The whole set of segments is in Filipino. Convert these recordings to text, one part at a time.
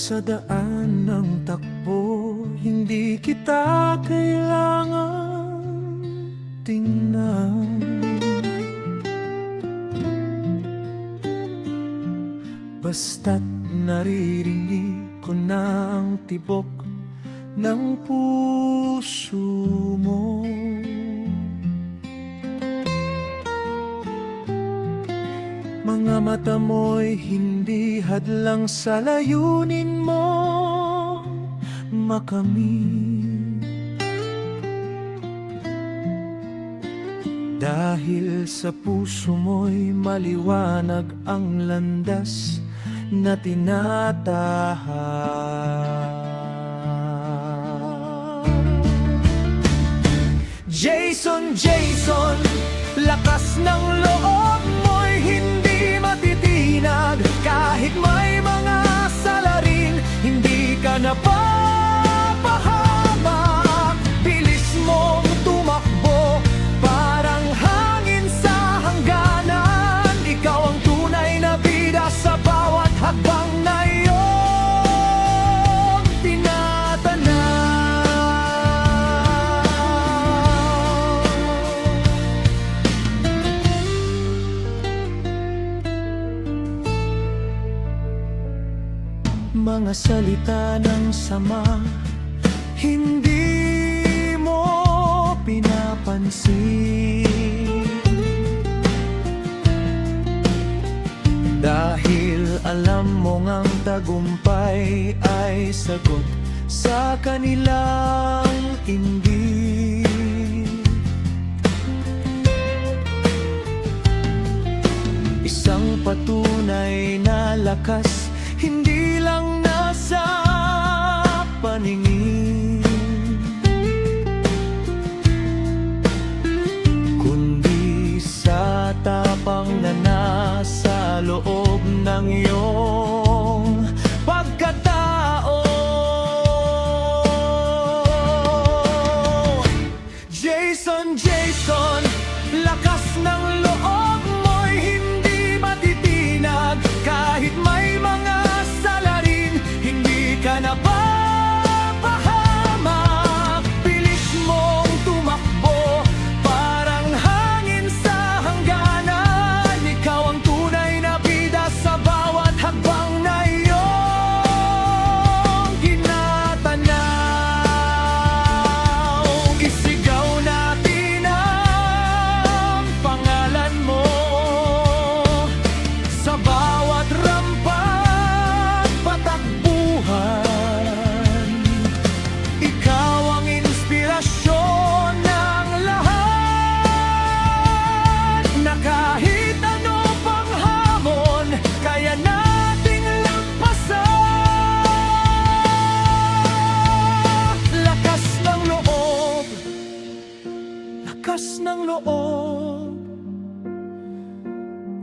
Sa daan ng takbo, hindi kita kailangan tingnan. Basta't naririnig ko na ang tibok ng puso mo. Mga mata mo'y hindi hadlang sa layunin mo makamit. Dahil sa puso mo'y maliwanag ang landas na tinatahak. Jason, Jason, lakas ng loob mo'y hindi matitinag. Kahit may mga salarin, hindi ka napapahamak. Bilis mong tumakbo, parang hangin sa hangganan. Ikaw ang tunay na bida sa bawat hakbang na iyong tinatanaw. Mga salita ng sama, hindi mo pinapansin. Dahil alam mo ngang tagumpay ay sagot sa kanilang inggit. Isang patunay na lakas, hindi lang nasa paningin, kundi sa tapang na nasa loob ng iyong pagkatao. Jason, Jason, lakas ng loob mo'y hindi matitinag. Kahit may mga salarin, hindi ka napapahamak. Bilis mong tumakbo, parang hangin sa hangganan. Ikaw ang tunay na bida sa bawat hakbang na iyong ginatanaw. Isigaw natin ang pangalan mo sa bawat rampa, patakbuhan. Ikaw ang inspirasyon ng lahat, na kahit ano pang hamon, kaya nating lampasan. Lakas ng loob, lakas ng loob.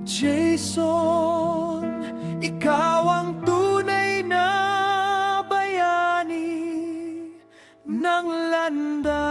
Jason, ikaw ang tunay na bayani ng landas.